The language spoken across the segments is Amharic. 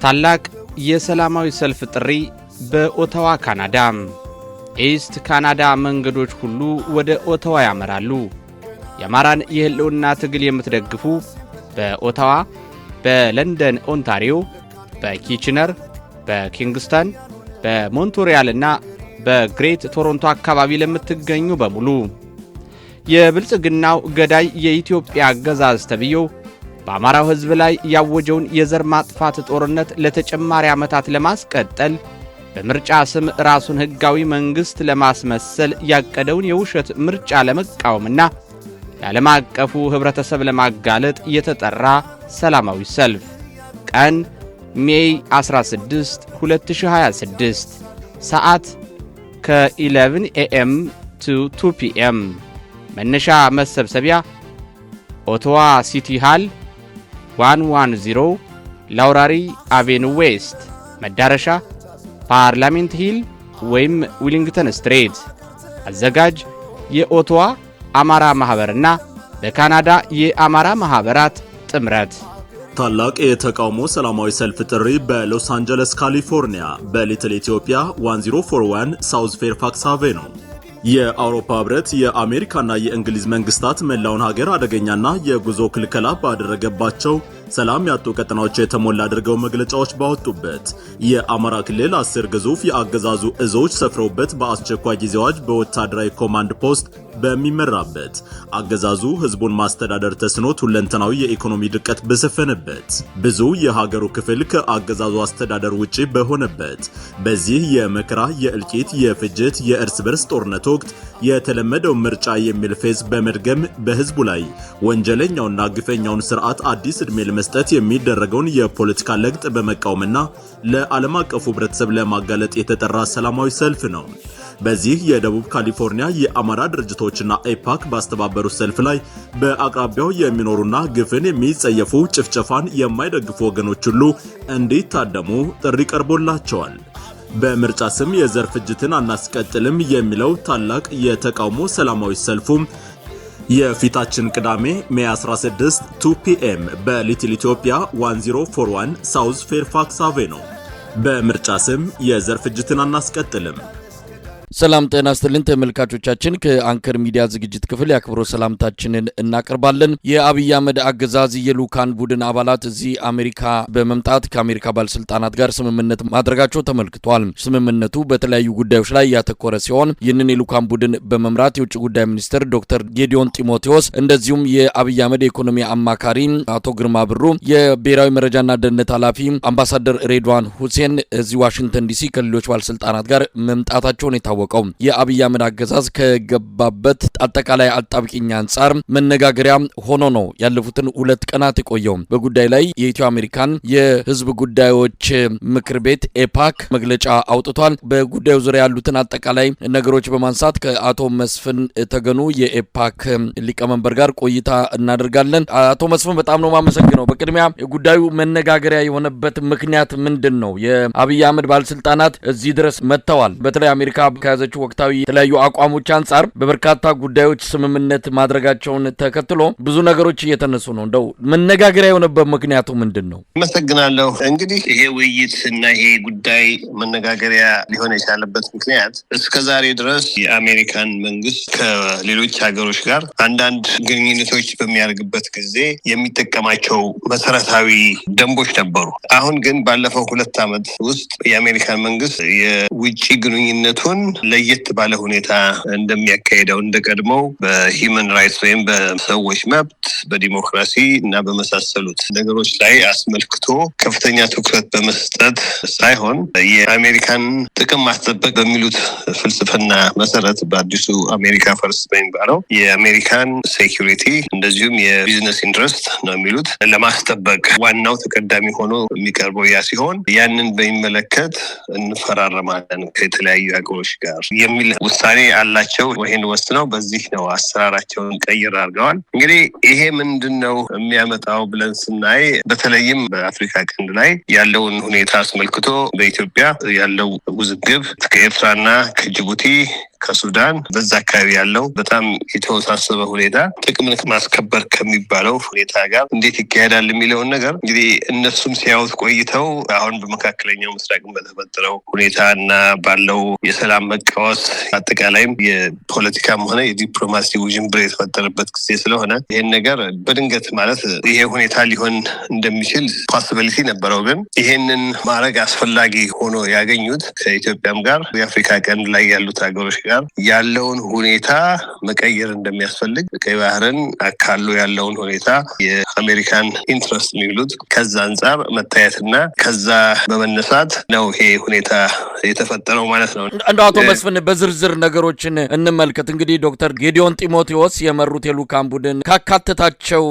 ታላቅ የሰላማዊ ሰልፍ ጥሪ በኦታዋ ካናዳ። ኢስት ካናዳ መንገዶች ሁሉ ወደ ኦታዋ ያመራሉ። የአማራን የህልውና ትግል የምትደግፉ በኦታዋ፣ በለንደን ኦንታሪዮ፣ በኪችነር፣ በኪንግስተን፣ በሞንትሪያልና በግሬት ቶሮንቶ አካባቢ ለምትገኙ በሙሉ የብልጽግናው ገዳይ የኢትዮጵያ አገዛዝ ተብዮ በአማራው ህዝብ ላይ ያወጀውን የዘር ማጥፋት ጦርነት ለተጨማሪ ዓመታት ለማስቀጠል በምርጫ ስም ራሱን ህጋዊ መንግስት ለማስመሰል ያቀደውን የውሸት ምርጫ ለመቃወምና ለዓለም አቀፉ ህብረተሰብ ለማጋለጥ የተጠራ ሰላማዊ ሰልፍ ቀን ሜይ 16 2026 ሰዓት ከ11 AM to 2 PM መነሻ መሰብሰቢያ ኦታዋ ሲቲ ሃል 110 ላውራሪ አቬኑ ዌስት መዳረሻ ፓርላሜንት ሂል ወይም ዊሊንግተን ስትሬት አዘጋጅ የኦታዋ አማራ ማህበርና በካናዳ የአማራ ማህበራት ጥምረት ታላቅ የተቃውሞ ሰላማዊ ሰልፍ ጥሪ በሎስ አንጀለስ ካሊፎርኒያ በሊትል ኢትዮጵያ 1041 ሳውዝ ፌርፋክስ አቬኑ የአውሮፓ ህብረት የአሜሪካና የእንግሊዝ መንግስታት መላውን ሀገር አደገኛና የጉዞ ክልከላ ባደረገባቸው ሰላም ያጡ ቀጠናዎች የተሞላ አድርገው መግለጫዎች ባወጡበት የአማራ ክልል 10 ግዙፍ የአገዛዙ እዞች ሰፍረውበት በአስቸኳይ ጊዜ አዋጅ በወታደራዊ ኮማንድ ፖስት በሚመራበት አገዛዙ ህዝቡን ማስተዳደር ተስኖት ሁለንተናዊ የኢኮኖሚ ድቀት በሰፈነበት ብዙ የሀገሩ ክፍል ከአገዛዙ አስተዳደር ውጪ በሆነበት በዚህ የመከራ የእልቂት የፍጅት የእርስ በርስ ጦርነት ወቅት የተለመደው ምርጫ የሚል ፌዝ በመድገም በህዝቡ ላይ ወንጀለኛውና ግፈኛውን ስርዓት አዲስ እድሜ ለመስጠት የሚደረገውን የፖለቲካ ለግጥ በመቃወምና ለዓለም አቀፉ ህብረተሰብ ለማጋለጥ የተጠራ ሰላማዊ ሰልፍ ነው። በዚህ የደቡብ ካሊፎርኒያ የአማራ ድርጅቶችና ኤፓክ ባስተባበሩት ሰልፍ ላይ በአቅራቢያው የሚኖሩና ግፍን የሚጸየፉ ጭፍጨፋን የማይደግፉ ወገኖች ሁሉ እንዲታደሙ ጥሪ ቀርቦላቸዋል። በምርጫ ስም የዘር ፍጅትን አናስቀጥልም የሚለው ታላቅ የተቃውሞ ሰላማዊ ሰልፉ የፊታችን ቅዳሜ ሜይ 16 2 PM በሊትል ኢትዮጵያ 1041 ሳውዝ ፌርፋክስ አቬኑ በምርጫ ስም የዘር ፍጅትን አናስቀጥልም። ሰላም ጤና ይስጥልን ተመልካቾቻችን፣ ከአንከር ሚዲያ ዝግጅት ክፍል ያክብሮ ሰላምታችንን እናቀርባለን። የአብይ አህመድ አገዛዝ የሉካን ቡድን አባላት እዚህ አሜሪካ በመምጣት ከአሜሪካ ባለስልጣናት ጋር ስምምነት ማድረጋቸው ተመልክቷል። ስምምነቱ በተለያዩ ጉዳዮች ላይ ያተኮረ ሲሆን ይህንን የሉካን ቡድን በመምራት የውጭ ጉዳይ ሚኒስትር ዶክተር ጌዲዮን ጢሞቴዎስ እንደዚሁም የአብይ አህመድ የኢኮኖሚ አማካሪ አቶ ግርማ ብሩ፣ የብሔራዊ መረጃና ደህንነት ኃላፊ አምባሳደር ሬድዋን ሁሴን እዚህ ዋሽንግተን ዲሲ ከሌሎች ባለስልጣናት ጋር መምጣታቸውን የታወቀው የአብይ አህመድ አገዛዝ ከገባበት አጠቃላይ አጣብቂኝ አንጻር መነጋገሪያ ሆኖ ነው ያለፉትን 2 ቀናት የቆየው። በጉዳይ ላይ የኢትዮ አሜሪካን የህዝብ ጉዳዮች ምክር ቤት ኤፓክ መግለጫ አውጥቷል። በጉዳዩ ዙሪያ ያሉትን አጠቃላይ ነገሮች በማንሳት ከአቶ መስፍን ተገኑ የኤፓክ ሊቀመንበር ጋር ቆይታ እናደርጋለን። አቶ መስፍን በጣም ነው ማመሰግነው። በቅድሚያ ጉዳዩ መነጋገሪያ የሆነበት ምክንያት ምንድነው? የአብይ አህመድ ባለስልጣናት እዚህ ድረስ መጥተዋል። በተለይ አሜሪካ ከያዘችው ወቅታዊ የተለያዩ አቋሞች አንጻር በበርካታ ጉዳዮች ስምምነት ማድረጋቸውን ተከትሎ ብዙ ነገሮች እየተነሱ ነው። እንደው መነጋገሪያ የሆነበት ምክንያቱ ምንድነው? አመሰግናለሁ። እንግዲህ ይሄ ውይይት እና ይሄ ጉዳይ መነጋገሪያ ሊሆን የቻለበት ምክንያት እስከዛሬ ድረስ የአሜሪካን መንግስት ከሌሎች ሀገሮች ጋር አንዳንድ ግንኙነቶች በሚያደርግበት ጊዜ የሚጠቀማቸው መሰረታዊ ደንቦች ነበሩ። አሁን ግን ባለፈው 2 ዓመት ውስጥ የአሜሪካን መንግስት የውጭ ግንኙነቱን ለየት ባለ ሁኔታ እንደሚያካሄደው እንደቀድሞው በሂውመን ራይትስ ወይም በሰዎች መብት በዲሞክራሲ እና በመሳሰሉት ነገሮች ላይ አስመልክቶ ከፍተኛ ትኩረት በመስጠት ሳይሆን የአሜሪካን ጥቅም ማስጠበቅ በሚሉት ፍልስፍና መሰረት በአዲሱ አሜሪካ ፈርስት በሚባለው የአሜሪካን ሴኩሪቲ እንደዚሁም የቢዝነስ ኢንትረስት ነው የሚሉት ለማስጠበቅ ዋናው ተቀዳሚ ሆኖ የሚቀርበው ያ ሲሆን ያንን በሚመለከት እንፈራረማለን ከተለያዩ ሀገሮች ጋር የሚል ውሳኔ አላቸው። ይሄን ወስነው በዚህ ነው አሰራራቸውን ቀይር አድርገዋል። እንግዲህ ይሄ ምንድነው የሚያመጣው ብለን ስናይ በተለይም በአፍሪካ ቀንድ ላይ ያለውን ሁኔታ አስመልክቶ በኢትዮጵያ ያለው ውዝግብ ከኤርትራና ከጅቡቲ ከሱዳን በዛ አካባቢ ያለው በጣም የተወሳሰበ ሁኔታ ጥቅምን ማስከበር ከሚባለው ሁኔታ ጋር እንዴት ይካሄዳል የሚለውን ነገር እንግዲህ እነሱም ሲያዩት ቆይተው አሁን በመካከለኛው ምስራቅ በተፈጠረው ሁኔታ እና ባለው የሰላም መቃወስ አጠቃላይም የፖለቲካም ሆነ የዲፕሎማሲ ውዥንብር የተፈጠረበት ጊዜ ስለሆነ ይህን ነገር በድንገት ማለት ይሄ ሁኔታ ሊሆን እንደሚችል ፖሲቢሊቲ ነበረው። ግን ይሄንን ማድረግ አስፈላጊ ሆኖ ያገኙት ከኢትዮጵያም ጋር የአፍሪካ ቀንድ ላይ ያሉት ሀገሮች ጋር ያለውን ሁኔታ መቀየር እንደሚያስፈልግ ቀይ ባህርን አካሎ ያለውን ሁኔታ የአሜሪካን ኢንትረስት የሚሉት ከዛ አንጻር መታየትና ከዛ በመነሳት ነው ይሄ ሁኔታ የተፈጠረው ማለት ነው። እንደው አቶ መስፍን በዝርዝር ነገሮችን እንመልከት። እንግዲህ ዶክተር ጌዲዮን ጢሞቴዎስ የመሩት የሉካን ቡድን ካካተታቸው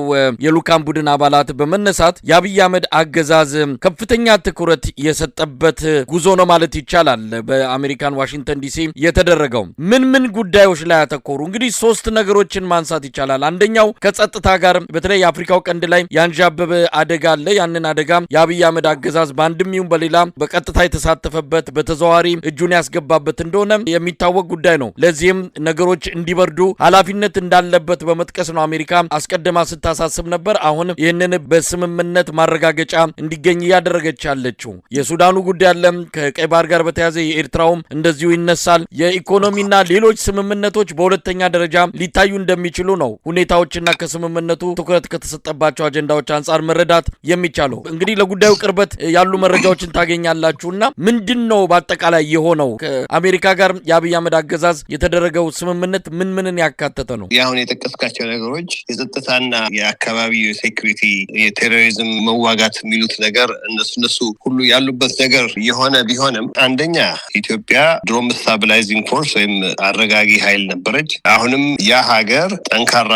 የሉካን ቡድን አባላት በመነሳት የአብይ አህመድ አገዛዝ ከፍተኛ ትኩረት የሰጠበት ጉዞ ነው ማለት ይቻላል። በአሜሪካን ዋሽንግተን ዲሲ የተደረገው ምን ጉዳዮች ላይ ያተኮሩ? እንግዲህ 3 ነገሮችን ማንሳት ይቻላል። አንደኛው ከጸጥታ ጋር በተለይ የአፍሪካው ቀንድ ላይ ያንዣበበ አደጋ አለ። ያንን አደጋ የአብይ አህመድ አገዛዝ በአንድም ይሁን በሌላ በቀጥታ የተሳተፈበት በተዘዋዋሪ እጁን ያስገባበት እንደሆነ የሚታወቅ ጉዳይ ነው። ለዚህም ነገሮች እንዲበርዱ ኃላፊነት እንዳለበት በመጥቀስ ነው አሜሪካ አስቀድማ ስታሳስብ ነበር። አሁን ይህንን በስምምነት ማረጋገጫ እንዲገኝ እያደረገች ያለችው የሱዳኑ ጉዳይ አለ። ከቀይ ባህር ጋር በተያያዘ የኤርትራውም እንደዚሁ ይነሳል። የኢኮኖሚና ሌሎች ስምምነቶች በሁለተኛ ደረጃ ሊታዩ እንደሚችሉ ነው ሁኔታዎችና ከስምምነቱ ትኩረት ከተሰጠባቸው አጀንዳዎች አንጻር መረዳት የሚቻለው። እንግዲህ ለጉዳዩ ቅርበት ያሉ መረጃዎችን ታገኛላችሁና ምንድነው በአጠቃላይ የሆነው ከአሜሪካ ጋር የአብይ አህመድ አገዛዝ የተደረገው ስምምነት ምንን ያካተተ ነው? ያሁን የጠቀስካቸው ነገሮች የጸጥታና የአካባቢው ሴኩሪቲ የቴሮሪዝም መዋጋት የሚሉት ነገር እነሱ ሁሉ ያሉበት ነገር የሆነ ቢሆንም አንደኛ ኢትዮጵያ ድሮም ስታቢላይዚንግ ፎርስ ወይም አረጋጊ ኃይል ነበረች። አሁንም ያ ሀገር ጠንካራ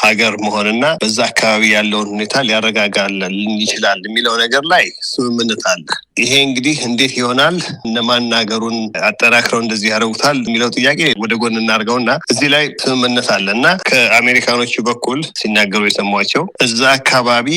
ሀገር መሆንና በዛ አካባቢ ያለውን ሁኔታ ሊያረጋጋልን ይችላል የሚለው ነገር ላይ ስምምነት አለ። ይሄ እንግዲህ እንዴት ይሆናል፣ እነማን ሀገሩን አጠናክረው እንደዚህ ያደርጉታል የሚለው ጥያቄ ወደ ጎን እናድርገውና እዚህ ላይ ስምምነት አለ እና ከአሜሪካኖቹ በኩል ሲናገሩ የሰሟቸው እዛ አካባቢ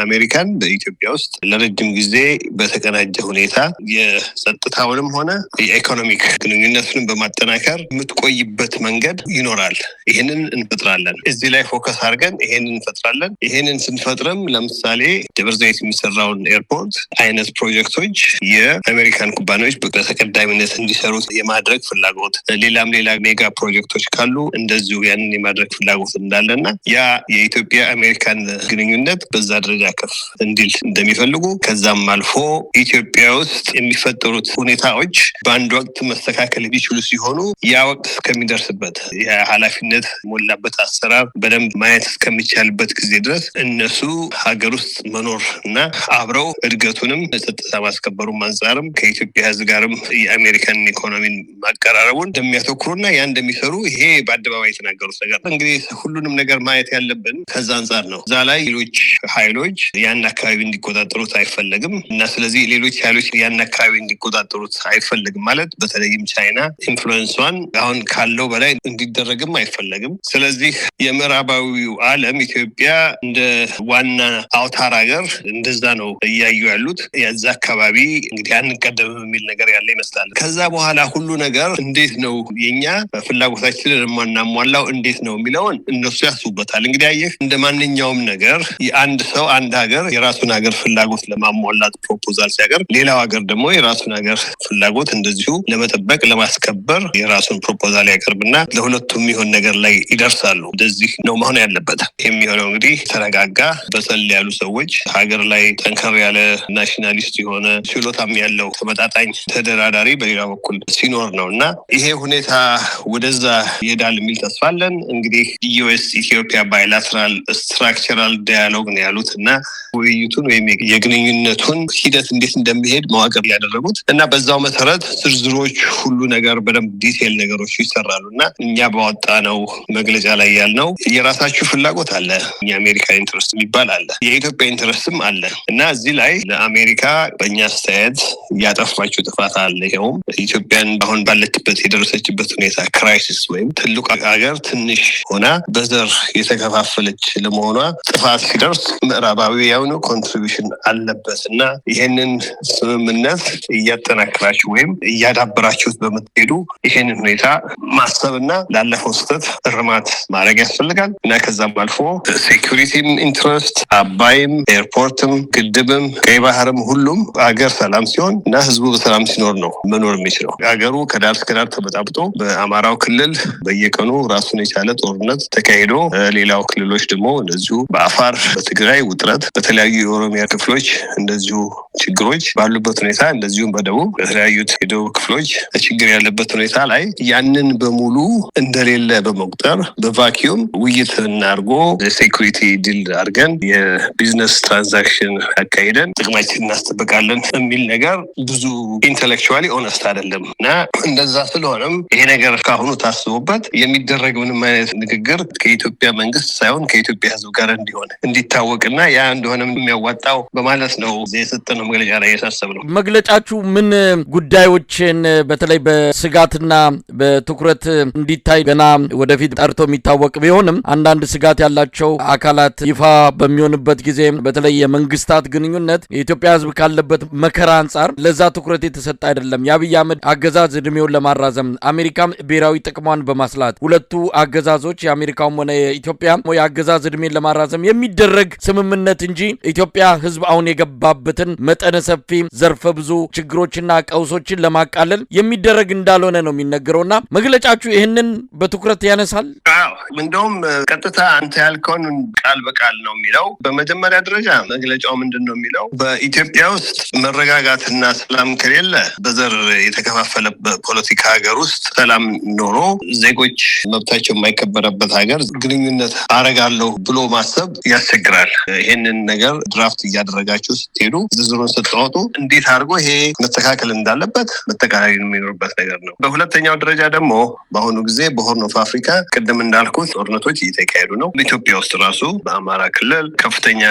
አሜሪካን በኢትዮጵያ ውስጥ ለረጅም ጊዜ በተቀናጀ ሁኔታ የጸጥታውንም ሆነ የኢኮኖሚክ ግንኙነቱን በማጠናከር የምትቆይበት መንገድ ይኖራል። ይህንን እንፈጥራለን። እዚህ ላይ ፎከስ አድርገን ይሄንን እንፈጥራለን። ይሄንን ስንፈጥርም ለምሳሌ ደብረ ዘይት የሚሰራውን ኤርፖርት አይነት ፕሮጀክቶች የአሜሪካን ኩባንያዎች በተቀዳሚነት እንዲሰሩት የማድረግ ፍላጎት፣ ሌላ ሜጋ ፕሮጀክቶች ካሉ እንደዚሁ ያንን የማድረግ ፍላጎት እንዳለና ያ የኢትዮጵያ አሜሪካን ግንኙነት በዛ ደረጃ ከፍ እንዲል እንደሚፈልጉ ከዛም አልፎ ኢትዮጵያ ውስጥ የሚፈጠሩት ሁኔታዎች በአንድ ወቅት መስተካከል የሚችሉ ሲሆኑ ያ ወቅት እስከሚደርስበት የኃላፊነት ሞላበት አሰራር በደንብ ማየት እስከሚቻልበት ጊዜ ድረስ እነሱ ሀገር ውስጥ መኖር እና አብረው እድገቱንም ጸጥታ ማስከበሩን አንጻርም ከኢትዮጵያ ሕዝብ ጋርም የአሜሪካን ኢኮኖሚን ማቀራረቡን እንደሚያተኩሩና ያ እንደሚሰሩ ይሄ በአደባባይ የተናገሩት ነገር እንግዲህ ሁሉንም ነገር ማየት ያለብን ከዛ አንጻር ነው። እዛ ላይ ሌሎች ኃይሎች ያን አካባቢ እንዲቆጣጠሩት አይፈለግም እና ስለዚህ ሌሎች ኃይሎች ያን አካባቢ እንዲቆጣጠሩት አይፈለግም ማለት በተለይም ቻይና ኢንፍሉዌንሷን አሁን ካለው በላይ እንዲደረግም አይፈለግም። ስለዚህ የምዕራባዊው ዓለም ኢትዮጵያ እንደ ዋና አውታር ሀገር እንደዛ ነው እያዩ ያሉት። የዛ አካባቢ እንግዲህ አንቀደምም የሚል ነገር ያለ ይመስላል። ከዛ በኋላ ሁሉ ነገር እንዴት ነው የኛ ፍላጎታችንን የማናሟላው እንዴት ነው የሚለውን እነሱ ያስቡበታል። እንግዲህ አየህ እንደ ማንኛውም ነገር የአንድ ሰው አንድ ሀገር የራሱን ሀገር ፍላጎት ለማሟላት ፕሮፖዛል ሲያቀርብ፣ ሌላው ሀገር ደግሞ የራሱን ሀገር ፍላጎት እንደዚሁ ለመጠበቅ ለማስከበር የራሱን ፕሮፖዛል ያቀርብና ለሁለቱም የሚሆን ነገር ላይ ይደርሳሉ። እንደዚህ ነው መሆን ያለበት። የሚሆነው እንግዲህ ተረጋጋ በሰል ያሉ ሰዎች ሀገር ላይ ጠንከር ያለ ናሽናሊስት የሆነ ችሎታም ያለው ተመጣጣኝ ተደራዳሪ በሌላ በኩል ሲኖር ነው እና ይሄ ሁኔታ ወደዛ ይሄዳል የሚል ተስፋ አለን። እንግዲህ ዩኤስ ኢትዮጵያ ባይላተራል ስትራክቸራል ዳያሎግ ነው ያሉት እና ውይይቱን ወይም የግንኙነቱን ሂደት እንዴት እንደሚሄድ መዋቅር ያደረጉት እና በዛው መሰረት ዝርዝሮች ሁሉ ነገር በደንብ ዲቴል ነገሮች ይሰራሉ እና እኛ ባወጣ ነው መግለጫ ላይ ያልነው የራሳችሁ ፍላጎት አለ፣ የአሜሪካ ኢንትረስት የሚባል አለ፣ የኢትዮጵያ ኢንትረስትም አለ እና እዚህ ላይ ለአሜሪካ በእኛ አስተያየት ያጠፋችው ጥፋት አለ። ይሄውም ኢትዮጵያን አሁን ባለችበት የደረሰችበት ሁኔታ ክራይሲስ ወይም ትልቁ ሀገር ትንሽ ሆና በዘር የተከፋፈለች ለመሆኗ ጥፋት ሲደርስ ምዕራባዊያኑ ኮንትሪቢዩሽን አለበት እና ይሄንን ስምምነት እያጠናክራችሁ ወይም እያዳበራችሁት በምትሄዱ ይሄንን ሁኔታ ማሰብና ላለፈው ስህተት እርማት ማድረግ ያስፈልጋል እና ከዛም አልፎ ሴኩሪቲም ኢንትረስት አባይም ኤርፖርትም ግድብም ቀይ ባህርም ሁሉም ሀገር ሰላም ሲሆን እና ህዝቡ በሰላም ሲኖር ነው መኖር የሚችለው። ሀገሩ ከዳር እስከ ዳር ተበጣብጦ በአማራው ክልል በየቀኑ ራሱን የቻለ ጦርነት ተካሂዶ ሌላው ክልሎች ደግሞ እንደዚሁ በአፋር በትግራይ ውጥረት በተለያዩ የኦሮሚያ ክፍሎች እንደዚሁ ችግሮች ባሉበት ሁኔታ እንደዚሁም በደቡብ በተለያዩት የደቡብ ክፍሎች ችግር ያለበት ሁኔታ ላይ ያንን በሙሉ እንደሌለ በመቁጠር በቫኪዩም ውይይት እናርጎ ሴኩሪቲ ዲል አድርገን የቢዝነስ ትራንዛክሽን አካሂደን ጥቅማችን እናስጠብቃለን የሚል ነገር ብዙ ኢንተሌክቹዋሊ ኦነስት አይደለም እና እንደዛ ስለሆነም ይሄ ነገር ካሁኑ ታስቦበት የሚደረግ ምንም አይነት ንግግር ከኢትዮጵያ መንግስት ሳይሆን ከኢትዮጵያ ህዝብ ጋር እንዲሆን እንዲታወቅና ያ እንደሆነ የሚያዋጣው በማለት ነው የሰጠነው መግለጫ ላይ ያሳሰብነው። መግለጫችሁ ምን ጉዳዮችን በተለይ በስጋትና በትኩረት እንዲታይ ገና ወደፊት ጠርቶ የሚታወቅ ቢሆንም አንዳንድ ስጋት ያላቸው አካላት ይፋ በሚሆንበት ጊዜ በተለይ የመንግስታት ግንኙነት የኢትዮጵያ ህዝብ ካለበት መከራ አንጻር ለዛ ትኩረት የተሰጠ አይደለም። የአብይ አህመድ አገዛዝ እድሜውን ለማራዘም አሜሪካም ብሔራዊ ጥቅሟን በማስላት ሁለቱ አገዛዞች የአሜሪካም ሆነ የኢትዮጵያ የአገዛዝ እድሜን ለማራዘም የሚደረግ ስምምነት እንጂ ኢትዮጵያ ህዝብ አሁን የገባበትን መጠነ ሰፊ ዘርፈ ብዙ ችግሮችና ቀውሶችን ለማቃለል የሚደረግ እንዳልሆነ ነው የሚነገረውና መግለጫችሁ ይህንን በትኩረት ያነሳል? አዎ እንደውም ቀጥታ አንተ ያልከውን ቃል በቃል ነው የሚለው። በመጀመሪያ ደረጃ መግለጫው ምንድነው የሚለው? በኢትዮጵያ ውስጥ መረጋጋትና ሰላም ከሌለ በዘር የተከፋፈለ ፖለቲካ ሀገር ውስጥ ሰላም ኖሮ ዜጎች መብታቸው የማይከበረበት ሀገር ግንኙነት አረጋለሁ ብሎ ማሰብ ያስቸግራል። ይሄንን ነገር ድራፍት እያደረጋችሁ ስትሄዱ ዝርዝሩን ስትወጡ እንዴት አድርጎ ይሄ መስተካከል እንዳለበት መጠቃለል የሚኖርበት ነገር ነው። በሁለተኛው ደረጃ ደግሞ በአሁኑ ጊዜ በሆርን ኦፍ አፍሪካ ቅድም እንዳልኩት ጦርነቶች እየተካሄዱ ነው። በኢትዮጵያ ውስጥ ራሱ በአማራ ክልል ከፍተኛ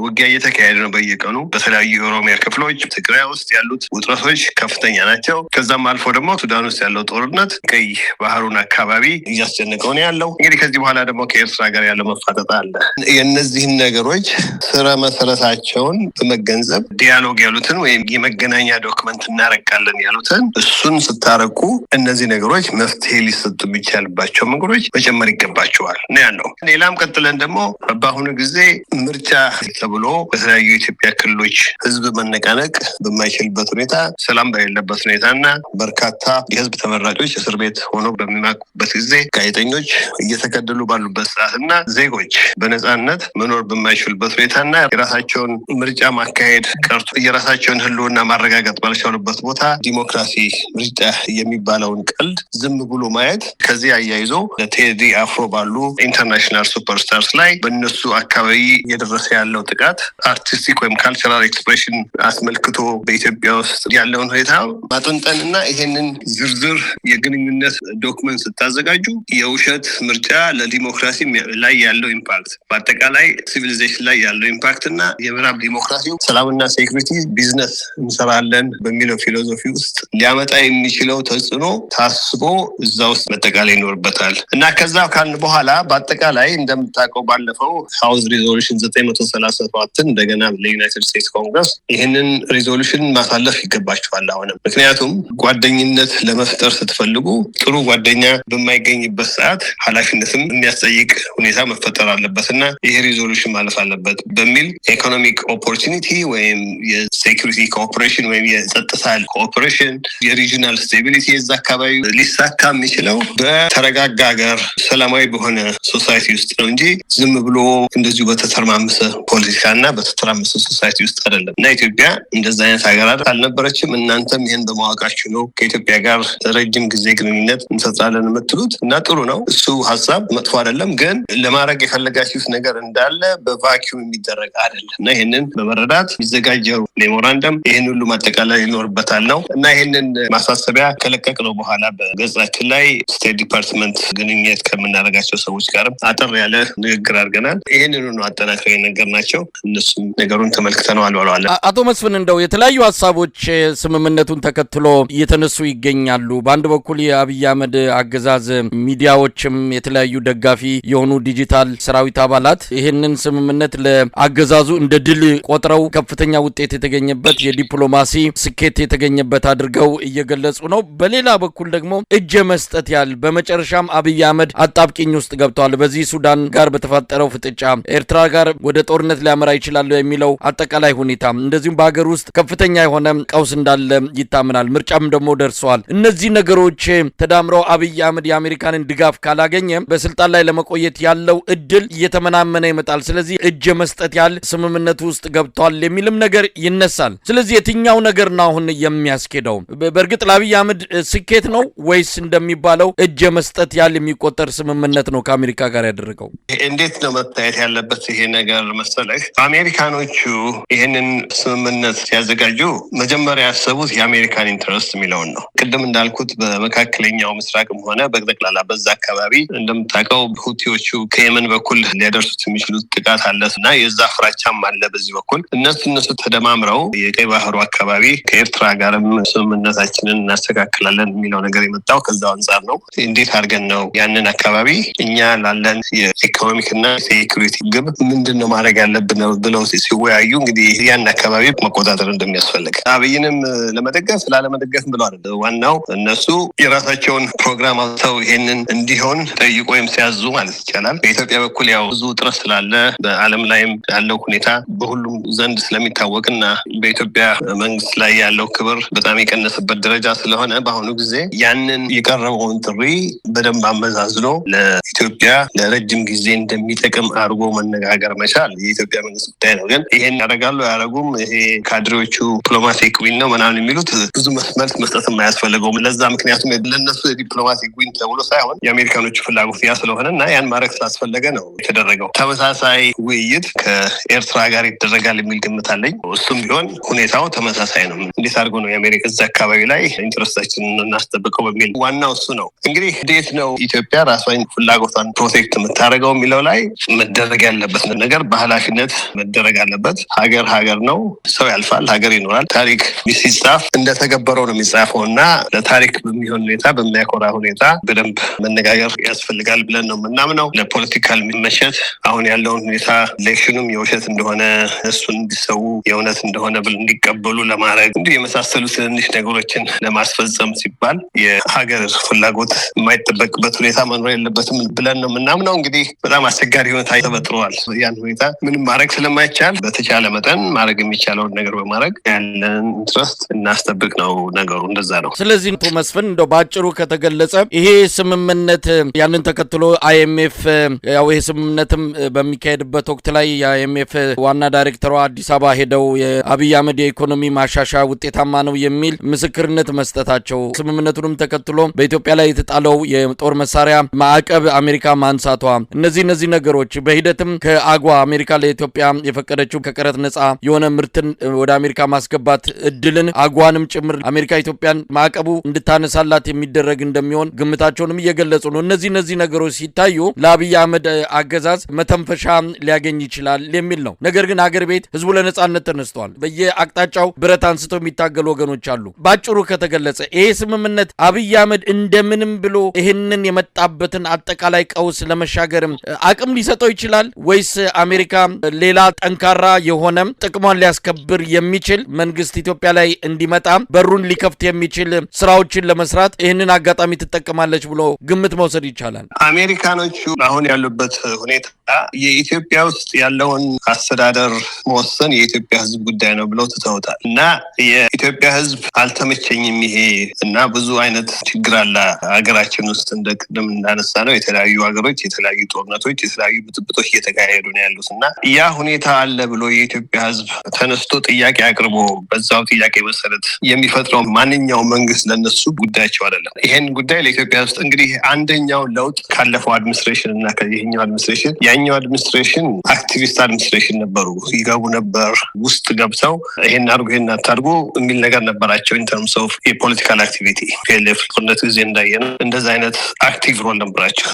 ውጊያ እየተካሄደ ነው በየቀኑ። በተለያዩ የኦሮሚያ ክፍሎች ትግራይ ውስጥ ያሉት ውጥረቶች ከፍተኛ ናቸው። ከዛም አልፎ ደግሞ ሱዳን ውስጥ ያለው ጦርነት ቀይ ባህሩን አካባቢ እያስጨነቀው ነው ያለው። እንግዲህ ከዚህ በኋላ ደግሞ ከኤርትራ ጋር ያለው መፋጠጥ አለ። የእነዚህን ነገሮች ስረ መሰረታቸውን በመገንዘብ ዲያሎግ ያሉትን ወይም የመገናኛ ዶክመንት እናረቃለን ያሉትን እሱን ስታረቁ እነዚህ ነገሮች መፍትሄ ሊሰጡ የሚቻልባቸው መንገዶች መጨመር ይገባቸዋል ነው ያለው። ሌላም ቀጥለን ደግሞ በአሁኑ ጊዜ ምርጫ ተብሎ በተለያዩ የኢትዮጵያ ክልሎች ህዝብ መነቃነቅ በማይችልበት ሁኔታ፣ ሰላም በሌለበት ሁኔታና በርካታ የህዝብ ተመራጮች እስር ቤት ሆኖ በሚማቁበት ጊዜ ጋዜጠኞች እየተገደሉ ባሉበት ሰዓትና ዜጎች በነጻነት መኖር በማይችሉበት ሁኔታና የራሳቸውን ምርጫ ማካሄድ ቀርቶ የራሳቸውን ህልውና ማረጋገጥ ባልቻሉበት ቦታ ዲሞክራሲ ምርጫ የሚባለውን ቀልድ ዝም ብሎ ማየት ከዚህ አያይዞ ቴዲ አፍሮ ባሉ ኢንተርናሽናል ሱፐርስታርስ ላይ በእነሱ አካባቢ እየደረሰ ያለው ጥቃት አርቲስቲክ ወይም ካልቸራል ኤክስፕሬሽን አስመልክቶ በኢትዮጵያ ውስጥ ያለውን ሁኔታ ማጠንጠንና ይሄንን ዝርዝር የግንኙነት ዶክመንት ስታዘጋጁ የውሸት ምርጫ ለዲሞክራሲ ላይ ያለው ኢምፓክት፣ በአጠቃላይ ሲቪሊዜሽን ላይ ያለው ኢምፓክት እና የምዕራብ ዲሞክራሲው ሰላምና ሴኩሪቲ ቢዝነስ እንሰራለን በሚለው ፊሎሶፊ ውስጥ ሊያመጣ የሚችለው ተጽዕኖ ታስቦ እዛ ውስጥ መጠቃላይ ይኖርበታል እና ከዛ ካልን በኋላ በአጠቃላይ እንደምታውቀው ባለፈው ሃውስ ሪዞሉሽን 937 እንደገና ለዩናይትድ ስቴትስ ኮንግረስ ይህንን ሪዞሉሽን ማሳለፍ ይገባቸዋል። አሁንም ምክንያቱም ጓደኝነት ለመፍጠር ስትፈልጉ ጥሩ ጓደኛ በማይገኝበት ሰዓት ኃላፊነትም የሚያስጠይቅ ሁኔታ መፈጠር አለበት እና ይሄ ሪዞሉሽን ማለፍ አለበት በሚል ኢኮኖሚክ ኦፖርቹኒቲ ወይም የሴኩሪቲ ኮኦፕሬሽን ወይም የጸጥታ ኮኦፕሬሽን የሪጂናል ስቴቢሊቲ የዛ አካባቢ ሊሳካ የሚችለው በተረጋጋ ሀገር ሰላማዊ በሆነ ሶሳይቲ ውስጥ ነው እንጂ ዝም ብሎ እንደዚሁ በተተርማመሰ ፖለቲካና በተተራመሰ ሶሳይቲ ውስጥ አይደለም እና ኢትዮጵያ እንደዛ አይነት ሀገር አልነበረችም። እናንተም ይህን በማወቃችሁ ነው ከኢትዮጵያ ጋር ረጅም ጊዜ ግንኙነት እንፈጥራለን የምትሉት እና ጥሩ ነው። እሱ ሀሳብ መጥፎ አይደለም፣ ግን ለማድረግ የፈለጋችሁት ነገር እንዳለ በቫኪዩም የሚደረግ አይደለም እና ይህንን በመረዳት የሚዘጋጀው ሜሞራንደም ይህን ሁሉ ማጠቃለል ይኖርበታል ነው እና ይህንን ማሳሰቢያ ከለቀቅነው በኋላ በገጻችን ላይ ስቴት ዲፓርትመንት ግንኙነት ከምናደርጋቸው ሰዎች ጋር አጠር ያለ ንግግር አድርገናል። ይህንን ነው አጠናክረው የነገርናቸው። እነሱም ነገሩን ተመልክተነዋል ብለዋል። አቶ መስፍን መስፍን እንደው የተለያዩ ሐሳቦች ስምምነቱን ተከትሎ እየተነሱ ይገኛሉ። በአንድ በኩል የአብይ አህመድ አገዛዝ ሚዲያዎችም የተለያዩ ደጋፊ የሆኑ ዲጂታል ሰራዊት አባላት ይህንን ስምምነት ለአገዛዙ እንደ ድል ቆጥረው ከፍተኛ ውጤት የተገኘበት የዲፕሎማሲ ስኬት የተገኘበት አድርገው እየገለጹ ነው። በሌላ በኩል ደግሞ እጅ መስጠት ያል በመጨረሻም አብይ አህመድ አጣብቂኝ ውስጥ ገብተዋል። በዚህ ሱዳን ጋር በተፈጠረው ፍጥጫ ኤርትራ ጋር ወደ ጦርነት ሊያመራ ይችላል የሚለው አጠቃላይ ሁኔታ እንደዚሁም በሀገር ውስጥ ከፍተኛ የሆነ ቀውስ እንዳለ ይታመናል። ምርጫም ደግሞ ደርሰዋል። እነዚህ ነገሮች ተዳምረው አብይ አህመድ የአሜሪካንን ድጋፍ ካላገኘ በስልጣን ላይ ለመቆየት ያለው እድል እየተመናመነ ይመጣል። ስለዚህ እጅ መስጠት ያል ስምምነቱ ውስጥ ገብቷል የሚልም ነገር ይነሳል። ስለዚህ የትኛው ነገር ነው አሁን የሚያስኬደው? በእርግጥ ለአብይ አህመድ ስኬት ነው ወይስ እንደሚባለው እጅ መስጠት ያል የሚቆጠር ስምምነት ነው ከአሜሪካ ጋር ያደረገው? እንዴት ነው መታየት ያለበት ይሄ ነገር መሰለህ? አሜሪካኖቹ ይህንን ስምምነት ሲያዘጋጁ መጀመሪያ ያሰቡት የአሜሪካን ኢንተረስት የሚለውን ነው። ቅድም እንዳልኩት በመካከለኛው ምስራቅም ሆነ በጠቅላላ በዛ አካባቢ እንደምታውቀው ሁቲዎቹ ከየመን በኩል ሊያደርሱት የሚችሉት ጥቃት አለ እና የዛ ፍራቻም አለ በዚህ በኩል እነሱ ተደማምረው የቀይ ባህሩ አካባቢ ከኤርትራ ጋርም ስምምነታችንን እናስተካክላለን የሚለው ነገር የመጣው ከዛው አንጻር ነው። እንዴት አድርገን ነው ያንን አካባቢ እኛ ላለን የኢኮኖሚክና ሴኩሪቲ ግብ ምንድን ነው ማድረግ ያለብን ብለው ሲወያዩ እንግዲህ ያን አካባቢ መቆጣጠር እንደሚያስፈልግ አብይንም ለመደገፍ ላለመደገፍ ብለው አይደል። ዋናው እነሱ የራሳቸውን ፕሮግራም አውጥተው ይሄንን እንዲሆን ጠይቆ ወይም ሲያዙ ማለት ይቻላል። በኢትዮጵያ በኩል ያው ብዙ ጥረት ስላለ በዓለም ላይም ያለው ሁኔታ በሁሉም ዘንድ ስለሚታወቅና በኢትዮጵያ መንግስት ላይ ያለው ክብር በጣም የቀነሰበት ደረጃ ስለሆነ በአሁኑ ጊዜ ያንን የቀረበውን ጥሪ በደንብ አመዛዝኖ ለኢትዮጵያ ለረጅም ጊዜ እንደሚጠቅም አድርጎ መነጋገር መቻል የኢትዮጵያ መንግስት ጉዳይ ነው። ግን ይሄን ያደርጋሉ አያደርጉም ይሄ ካድሬዎቹ ዲፕሎማቲክ ዊን ነው ምናምን የሚሉት ብዙ መልስ መስጠት የማያስፈልገውም ለዛ ምክንያቱም ለነሱ የዲፕሎማቲክ ዊን ተብሎ ሳይሆን የአሜሪካኖቹ ፍላጎት ያ ስለሆነ እና ያን ማድረግ ስላስፈለገ ነው የተደረገው። ተመሳሳይ ውይይት ከኤርትራ ጋር ይደረጋል የሚል ግምት አለኝ። እሱም ቢሆን ሁኔታው ተመሳሳይ ነው። እንዴት አድርጎ ነው የአሜሪካ እዛ አካባቢ ላይ ኢንትረስታችንን እናስጠብቀው በሚል ዋናው እሱ ነው። እንግዲህ እንዴት ነው ኢትዮጵያ ራሷን ፍላጎቷን ፕሮቴክት የምታደርገው የሚለው ላይ መደረግ ያለበት ነገር በኃላፊነት መደረግ አለበት። ሀገር ነው። ሰው ያልፋል፣ ሀገር ይኖራል። ታሪክ ሲጻፍ እንደተገበረው ነው የሚጻፈው እና ለታሪክ በሚሆን ሁኔታ በሚያኮራ ሁኔታ በደንብ መነጋገር ያስፈልጋል ብለን ነው የምናምነው። ለፖለቲካል መሸት አሁን ያለውን ሁኔታ ኤሌክሽኑም የውሸት እንደሆነ እሱን እንዲሰው የእውነት እንደሆነ እንዲቀበሉ ለማድረግ እንዲህ የመሳሰሉ ትንንሽ ነገሮችን ለማስፈጸም ሲባል የሀገር ፍላጎት የማይጠበቅበት ሁኔታ መኖር የለበትም ብለን ነው የምናምነው። እንግዲህ በጣም አስቸጋሪ ሁኔታ ተፈጥሯል። ያን ሁኔታ ምንም ማድረግ ስለማይቻል በተቻለ መጠን ማድረግ የሚቻለውን ነገር በማድረግ ያለን ኢንትረስት እናስጠብቅ ነው ነገሩ። እንደዛ ነው። ስለዚህ መስፍን እንደው በአጭሩ ከተገለጸ ይሄ ስምምነት ያንን ተከትሎ አይኤምኤፍ ያው ይሄ ስምምነትም በሚካሄድበት ወቅት ላይ የአይኤምኤፍ ዋና ዳይሬክተሯ አዲስ አበባ ሄደው የአብይ አህመድ የኢኮኖሚ ማሻሻያ ውጤታማ ነው የሚል ምስክርነት መስጠታቸው ስምምነቱንም ተከትሎ በኢትዮጵያ ላይ የተጣለው የጦር መሳሪያ ማዕቀብ አሜሪካ ማንሳቷ እነዚህ ነገሮች በሂደትም ከአጓ አሜሪካ ለኢትዮጵያ የፈቀደችው ከቀረጥ ነጻ የሆነ ምርትን ወደ አሜሪካ ማስገባት እድልን አጓንም ጭምር አሜሪካ ኢትዮጵያን ማዕቀቡ እንድታነሳላት የሚደረግ እንደሚሆን ግምታቸውንም እየገለጹ ነው። እነዚህ ነገሮች ሲታዩ ለአብይ አህመድ አገዛዝ መተንፈሻ ሊያገኝ ይችላል የሚል ነው። ነገር ግን አገር ቤት ህዝቡ ለነጻነት ተነስተዋል። በየአቅጣጫው ብረት አንስተው የሚታገሉ ወገኖች አሉ። ባጭሩ ከተገለጸ ይሄ ስምምነት አብይ አህመድ እንደምንም ብሎ ይህንን የመጣበትን አጠቃላይ ቀውስ ለመሻገርም አቅም ሊሰጠው ይችላል ወይስ አሜሪካ ሌላ ጠንካራ የሆነ ጥቅሟን ሊያስከብር የሚችል መንግስት ኢትዮጵያ ላይ እንዲመጣ በሩን ሊከፍት የሚችል ስራዎችን ለመስራት ይህንን አጋጣሚ ትጠቀማለች ብሎ ግምት መውሰድ ይቻላል? አሜሪካኖቹ አሁን ያሉበት ሁኔታ የኢትዮጵያ ውስጥ ያለውን አስተዳደር መወሰን የኢትዮጵያ ህዝብ ጉዳይ ነው ብለው ትተውታል እና የኢትዮጵያ ህዝብ አልተመቸኝም ይሄ እና ብዙ አይነት ችግር አለ ሀገራችን ውስጥ እንደ ቅድም እንዳነሳ ነው የተለያዩ ሀገሮች የተለያዩ ጦርነቶች የተለያዩ ብጥብጦች እየተካሄዱ ነው ያሉት እና ያ ሁኔታ አለ ብሎ የኢትዮጵያ ህዝብ ተነስቶ ጥያቄ አቅርቦ በዛው ጥያቄ መሰረት የሚፈጥረው ማንኛውም መንግስት ለነሱ ጉዳያቸው አይደለም። ይሄን ጉዳይ ለኢትዮጵያ ውስጥ እንግዲህ አንደኛው ለውጥ ካለፈው አድሚኒስትሬሽን እና ከዚህኛው አድሚኒስትሬሽን ያኛው አድሚኒስትሬሽን አክቲቪስት አድሚኒስትሬሽን ነበሩ። ይገቡ ነበር ውስጥ ገብተው ይሄን አድርጉ ይሄን አታድርጉ የሚል ነገር ነበራቸው። ኢን ተርምስ ኦፍ የፖለቲካል አክቲቪቲ ፒኤልኤፍ ጦርነት ጊዜ እንዳየነው እንደዛ አይነት አክቲቭ ሮል ነበራቸው።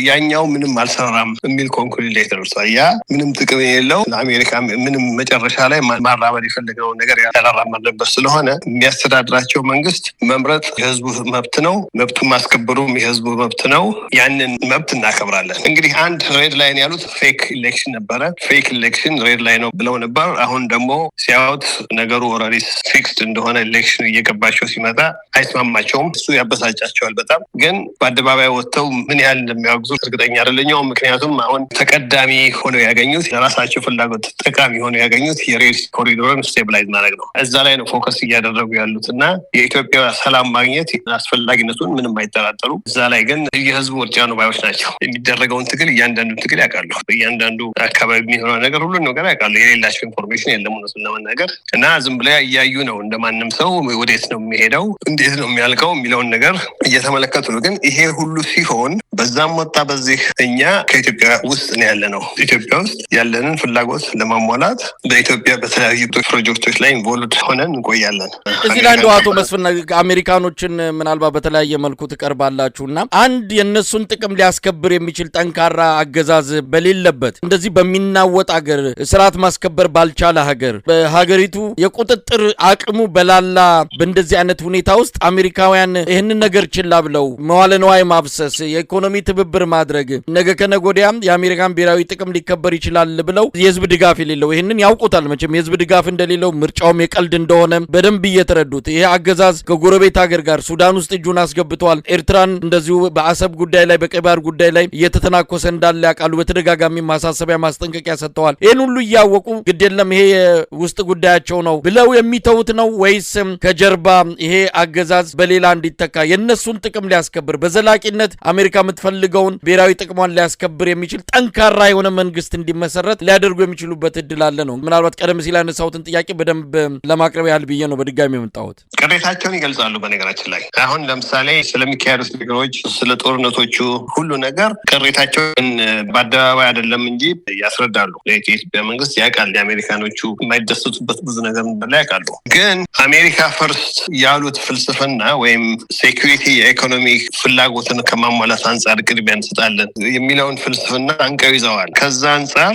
ያኛው ምንም አልሰራም የሚል ኮንክሉዥን ላይ ተደርሷል። ያ ምንም ጥቅም የሌለው ለአሜሪካ ምንም አሁንም መጨረሻ ላይ ማራመድ የፈለገው ነገር ያላራመደበት ስለሆነ የሚያስተዳድራቸው መንግስት መምረጥ የህዝቡ መብት ነው። መብቱን ማስከበሩም የህዝቡ መብት ነው። ያንን መብት እናከብራለን። እንግዲህ አንድ ሬድ ላይን ያሉት ፌክ ኢሌክሽን ነበረ። ፌክ ኢሌክሽን ሬድ ላይ ነው ብለው ነበር። አሁን ደግሞ ሲያዩት ነገሩ ኦልሬዲ ፊክስድ እንደሆነ ኢሌክሽኑ እየገባቸው ሲመጣ አይስማማቸውም። እሱ ያበሳጫቸዋል በጣም። ግን በአደባባይ ወጥተው ምን ያህል እንደሚያወግዙ እርግጠኛ አይደለሁም። ምክንያቱም አሁን ተቀዳሚ ሆነው ያገኙት ለራሳቸው ፍላጎት ጠቃሚ ሆነው ያገኙት የሬድ ኮሪዶርን ስቴብላይዝ ማድረግ ነው። እዛ ላይ ነው ፎከስ እያደረጉ ያሉት እና የኢትዮጵያ ሰላም ማግኘት አስፈላጊነቱን ምንም አይጠራጠሩ። እዛ ላይ ግን የህዝቡ ምርጫ ነው ባዮች ናቸው። የሚደረገውን ትግል እያንዳንዱ ትግል ያውቃሉ። እያንዳንዱ አካባቢ የሚሆነው ነገር ሁሉን ነገር ያውቃሉ። የሌላቸው ኢንፎርሜሽን የለም እውነቱን ለመናገር እና ዝም ብላ እያዩ ነው እንደማንም ሰው ወዴት ነው የሚሄደው እንዴት ነው የሚያልቀው የሚለውን ነገር እየተመለከቱ ነው። ግን ይሄ ሁሉ ሲሆን በዛም ወጣ በዚህ እኛ ከኢትዮጵያ ውስጥ ነው ያለ ነው። ኢትዮጵያ ውስጥ ያለንን ፍላጎት ለማሟላት በኢትዮጵያ በተለያዩ ፕሮጀክቶች ላይ ኢንቮልቭድ ሆነን እንቆያለን። እዚህ ላይ እንደው አቶ መስፍን አሜሪካኖችን ምናልባት በተለያየ መልኩ ትቀርባላችሁና አንድ የነሱን ጥቅም ሊያስከብር የሚችል ጠንካራ አገዛዝ በሌለበት እንደዚህ በሚናወጥ ሀገር ስርዓት ማስከበር ባልቻለ ሀገር በሀገሪቱ የቁጥጥር አቅሙ በላላ በእንደዚህ አይነት ሁኔታ ውስጥ አሜሪካውያን ይህንን ነገር ችላ ብለው መዋለ ንዋይ ማፍሰስ የኢኮኖሚ ትብብር ማድረግ ነገ ከነገ ወዲያም የአሜሪካን ብሔራዊ ጥቅም ሊከበር ይችላል ብለው የህዝብ ድጋፍ የሌለው ይህንን ያውቁታል። መቼም የህዝብ ድጋፍ እንደሌለው ምርጫውም የቀልድ እንደሆነ በደንብ እየተረዱት ይሄ አገዛዝ ከጎረቤት ሀገር ጋር ሱዳን ውስጥ እጁን አስገብተዋል። ኤርትራን እንደዚሁ በአሰብ ጉዳይ ላይ በቀይ ባህር ጉዳይ ላይ እየተተናኮሰ እንዳለ ያውቃሉ። በተደጋጋሚ ማሳሰቢያ ማስጠንቀቂያ ሰጥተዋል። ይህን ሁሉ እያወቁ ግድ የለም ይሄ የውስጥ ጉዳያቸው ነው ብለው የሚተውት ነው ወይስ ከጀርባ ይሄ አገዛዝ በሌላ እንዲተካ የነሱን ጥቅም ሊያስከብር በዘላቂነት አሜሪካ የምትፈልገውን ብሔራዊ ጥቅሟን ሊያስከብር የሚችል ጠንካራ የሆነ መንግስት እንዲመሰረት ሊያደርጉ የሚችሉበት እድል አለ ነው? ምናልባት ቀደም ሲል ያነሳሁትን ጥያቄ በደንብ ለማቅረብ ያህል ብዬ ነው በድጋሚ የመጣሁት። ቅሬታቸውን ይገልጻሉ። በነገራችን ላይ አሁን ለምሳሌ ስለሚካሄዱት ነገሮች፣ ስለ ጦርነቶቹ ሁሉ ነገር ቅሬታቸውን በአደባባይ አይደለም እንጂ ያስረዳሉ። የኢትዮጵያ መንግስት ያውቃል የአሜሪካኖቹ የማይደሰቱበት ብዙ ነገር እንዳለ ያውቃሉ። ግን አሜሪካ ፈርስት ያሉት ፍልስፍና ወይም ሴኩሪቲ የኢኮኖሚ ፍላጎትን ከማሟላት አንጻር ቅድሚያ እንሰጣለን የሚለውን ፍልስፍና አንቀው ይዘዋል። ከዛ አንጻር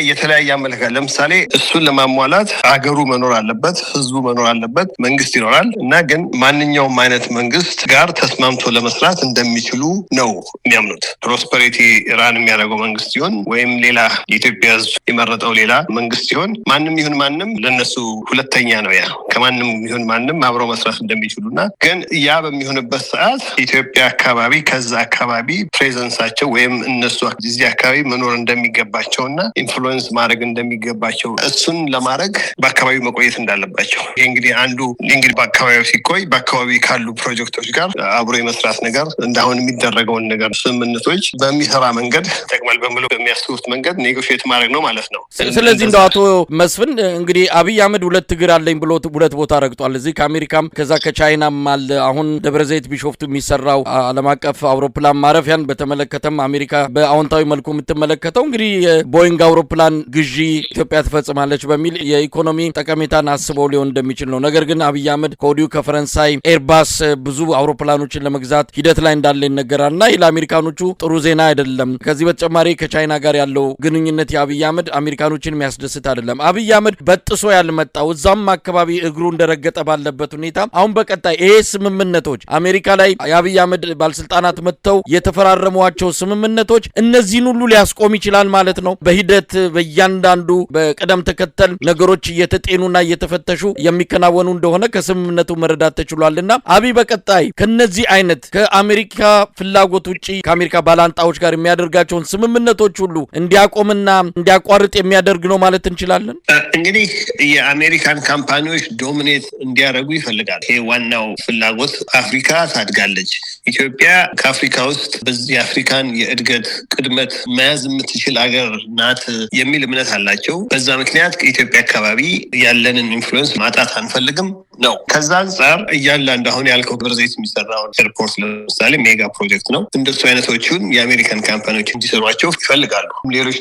የተለያየ አመለካከት ለምሳሌ እሱን ለማሟላት አገሩ መኖር አለበት፣ ህዝቡ መኖር አለበት፣ መንግስት ይኖራል እና ግን ማንኛውም አይነት መንግስት ጋር ተስማምቶ ለመስራት እንደሚችሉ ነው የሚያምኑት። ፕሮስፐሪቲ ራን የሚያደርገው መንግስት ሲሆን ወይም ሌላ የኢትዮጵያ ህዝብ የመረጠው ሌላ መንግስት ሲሆን ማንም ይሁን ማንም ለነሱ ሁለተኛ ነው። ያ ከማንም ይሁን ማንም አብረው መስራት እንደሚችሉና ግን ያ በሚሆንበት ሰዓት ኢትዮጵያ አካባቢ ከዛ አካባቢ ፕሬዘንሳቸው ወይም እነሱ እዚህ አካባቢ መኖር እንደሚገባቸውና ኢንፍሉዌንስ ማድረግ እንደሚገባቸው እሱን ለማድረግ በአካባቢው መቆየት እንዳለባቸው ይህ እንግዲህ አንዱ እንግዲህ በአካባቢው ሲቆይ በአካባቢ ካሉ ፕሮጀክቶች ጋር አብሮ የመስራት ነገር እንዳሁን የሚደረገውን ነገር ስምምነቶች በሚሰራ መንገድ ጠቅማል በምሎ በሚያስቡት መንገድ ኔጎሽት ማድረግ ነው ማለት ነው። ስለዚህ እንደው አቶ መስፍን እንግዲህ አብይ አህመድ ሁለት እግር አለኝ ብሎ ሁለት ቦታ ረግጧል። እዚህ ከአሜሪካም ከዛ ከቻይናም አለ። አሁን ደብረ ዘይት ቢሾፍቱ የሚሰራው ዓለም አቀፍ አውሮፕላን ማረፊያን በተመለከተም አሜሪካ በአዎንታዊ መልኩ የምትመለከተው እንግዲህ የቦይንግ አውሮፕላን ግዢ ኢትዮጵያ ትፈጽማለች በሚል የኢኮኖሚ ጠቀሜታን አስበው ሊሆን እንደሚችል ነው። ነገር ግን አብይ አህመድ ከወዲሁ ከፈረንሳይ ኤርባስ ብዙ አውሮፕላኖችን ለመግዛት ሂደት ላይ እንዳለ ይነገራልና ይህ ለአሜሪካኖቹ ጥሩ ዜና አይደለም። ከዚህ በተጨማሪ ከቻይና ጋር ያለው ግንኙነት የአብይ አህመድ አሜሪካኖችን የሚያስደስት አይደለም። አብይ አህመድ በጥሶ ያልመጣው እዛም አካባቢ እግሩ እንደረገጠ ባለበት ሁኔታ አሁን በቀጣይ ይሄ ስምምነቶች አሜሪካ ላይ የአብይ አህመድ ባለስልጣናት መጥተው የተፈራረሟቸው ስምምነቶች እነዚህን ሁሉ ሊያስቆም ይችላል ማለት ነው። በሂደት በእያንዳንዱ በቅደም ተከተል ነገሮች እየተጤኑና እየተፈተሹ የሚከናወኑ እንደሆነ ከስምምነቱ መረዳት ተችሏልና አብይ በቀጣይ ከነዚህ አይነት ከአሜሪካ ፍላጎት ውጪ ከአሜሪካ ባላንጣዎች ጋር የሚያደርጋቸውን ስምምነቶች ሁሉ እንዲያቆምና እንዲያቋርጥ የሚያደርግ ነው ማለት እንችላለን። እንግዲህ የአሜሪካን ካምፓኒዎች ዶሚኔት እንዲያደርጉ ይፈልጋል። ይሄ ዋናው ፍላጎት። አፍሪካ ታድጋለች። ኢትዮጵያ ከአፍሪካ ውስጥ በዚህ የአፍሪካን የእድገት ቅድመት መያዝ የምትችል አገር ናት የሚል እምነት አላቸው። በዛ ምክንያት ከኢትዮጵያ አካባቢ ያለንን ኢንፍሉዌንስ ማጣት አንፈልግም ነው። ከዛ አንጻር እያንዳንዱ አሁን ያልከው ደብረ ዘይት የሚሰራውን ኤርፖርት ለምሳሌ ሜጋ ፕሮጀክት ነው። እንደሱ አይነቶቹን የአሜሪካን ካምፓኒዎች እንዲሰሯቸው ይፈልጋሉ። ሌሎች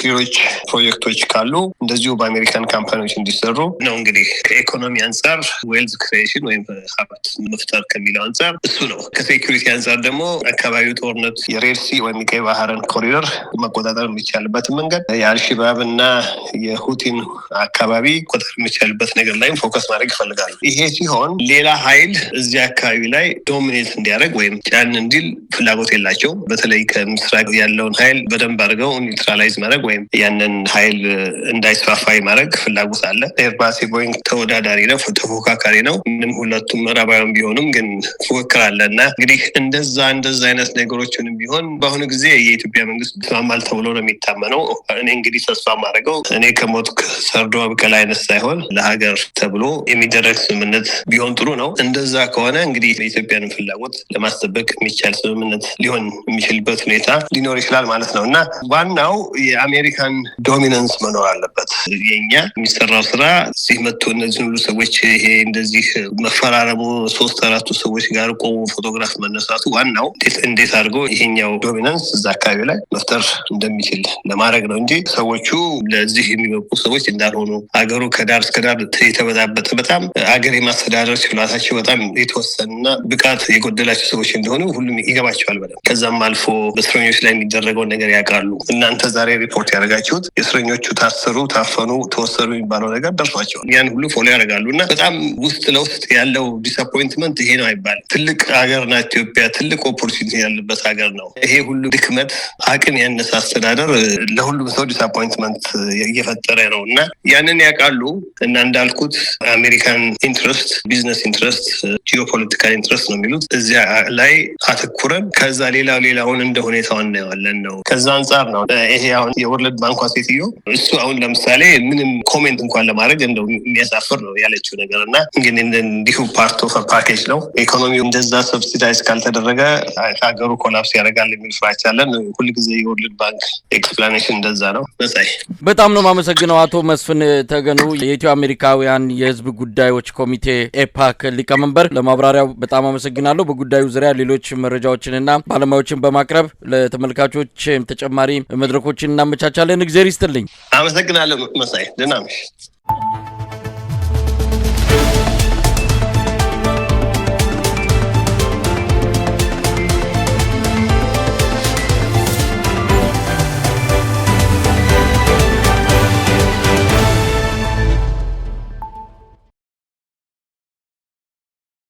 ፕሮጀክቶች ካሉ እንደዚሁ በአሜሪካን ካምፓኒዎች እንዲሰሩ ነው። እንግዲህ ከኢኮኖሚ አንጻር ዌልዝ ክሬሽን ወይም ሀብት መፍጠር ከሚለው አንጻር እሱ ነው። ከሴኩሪቲ አንጻር ደግሞ አካባቢው ጦርነት የሬድሲ ወይም የቀይ ባህርን ኮሪደር መቆጣጠር የሚቻልበትን መንገድ የአልሸባብ እና የሁቲ ጅቡቲን አካባቢ ቆጠር የሚቻልበት ነገር ላይም ፎከስ ማድረግ ይፈልጋሉ። ይሄ ሲሆን ሌላ ኃይል እዚህ አካባቢ ላይ ዶሚኔት እንዲያደርግ ወይም ጫን እንዲል ፍላጎት የላቸውም። በተለይ ከምስራቅ ያለውን ኃይል በደንብ አድርገው ኒውትራላይዝ ማድረግ ወይም ያንን ኃይል እንዳይስፋፋ ማድረግ ፍላጎት አለ። ኤርባስ ቦይንግ ተወዳዳሪ ነው፣ ተፎካካሪ ነው። ምንም ሁለቱም ምዕራባውያን ቢሆኑም ግን ፉክክር አለ እና እንግዲህ እንደዛ አይነት ነገሮችንም ቢሆን በአሁኑ ጊዜ የኢትዮጵያ መንግስት ተስማማል ተብሎ ነው የሚታመነው። እኔ እንግዲህ ተስፋ ማድረገው እኔ ከሞት ሰርዶ አብቀል አይነት ሳይሆን ለሀገር ተብሎ የሚደረግ ስምምነት ቢሆን ጥሩ ነው። እንደዛ ከሆነ እንግዲህ የኢትዮጵያን ፍላጎት ለማስጠበቅ የሚቻል ስምምነት ሊሆን የሚችልበት ሁኔታ ሊኖር ይችላል ማለት ነው እና ዋናው የአሜሪካን ዶሚናንስ መኖር አለበት። የኛ የሚሰራው ስራ እዚህ መጥቶ እነዚህ ሁሉ ሰዎች ይሄ እንደዚህ መፈራረሙ 3-4 ሰዎች ጋር ቆሞ ፎቶግራፍ መነሳቱ ዋናው እንዴት አድርጎ ይሄኛው ዶሚናንስ እዛ አካባቢ ላይ መፍጠር እንደሚችል ለማድረግ ነው እንጂ ሰዎቹ ለዚህ የሚበቁ ሰዎች እንዳልሆኑ አገሩ ከዳር እስከ ዳር የተበጣበጠ በጣም አገር የማስተዳደር ችሎታቸው በጣም የተወሰነና ብቃት የጎደላቸው ሰዎች እንደሆኑ ሁሉም ይገባቸዋል በደንብ። ከዛም አልፎ በእስረኞች ላይ የሚደረገውን ነገር ያውቃሉ። እናንተ ዛሬ ሪፖርት ያደረጋችሁት የእስረኞቹ ታሰሩ፣ ታፈኑ፣ ተወሰዱ የሚባለው ነገር ደርሷቸዋል። ያን ሁሉ ፎሎ ያደርጋሉ እና በጣም ውስጥ ለውስጥ ያለው ዲስአፖይንትመንት ይሄ ነው አይባልም። ትልቅ ሀገር ናት ኢትዮጵያ፣ ትልቅ ኦፖርቹኒቲ ያለበት ሀገር ነው። ይሄ ሁሉ ድክመት፣ አቅም ያነሰ አስተዳደር ለሁሉም ሰው ዲስአፖይንትመንት እየፈጠረ ነው እና ያንን ያውቃሉ እና እንዳልኩት አሜሪካን ኢንትረስት፣ ቢዝነስ ኢንትረስት፣ ጂኦፖለቲካል ኢንትረስት ነው የሚሉት እዚያ ላይ አተኩረን ከዛ ሌላውን እንደ ሁኔታው እናየዋለን ነው። ከዛ አንጻር ነው ይሄ አሁን የወርልድ ባንኳ ሴትዮ እሱ አሁን ለምሳሌ ምንም ኮሜንት እንኳን ለማድረግ እንደው የሚያሳፍር ነው ያለችው ነገር እና እንግዲህ እንዲሁ ፓርት ኦፍ ፓኬጅ ነው። ኢኮኖሚው እንደዛ ሰብሲዳይዝ ካልተደረገ ሀገሩ ኮላፕስ ያደርጋል የሚል ፍራቻ አለን። ሁልጊዜ የወርልድ ባንክ ኤክስፕላኔሽን እንደዛ ነው። መሳይ በጣም ነው የማመሰግነው አቶ መስፍን ተገኑ የኢትዮ አሜሪካውያን የህዝብ ጉዳዮች ኮሚቴ ኤፓክ ሊቀመንበር፣ ለማብራሪያው በጣም አመሰግናለሁ። በጉዳዩ ዙሪያ ሌሎች መረጃዎችንና ባለሙያዎችን በማቅረብ ለተመልካቾች ተጨማሪ መድረኮችን እናመቻቻለን። እግዚአብሔር ይስጥልኝ። አመሰግናለሁ መሳይ። ደህና ነሽ?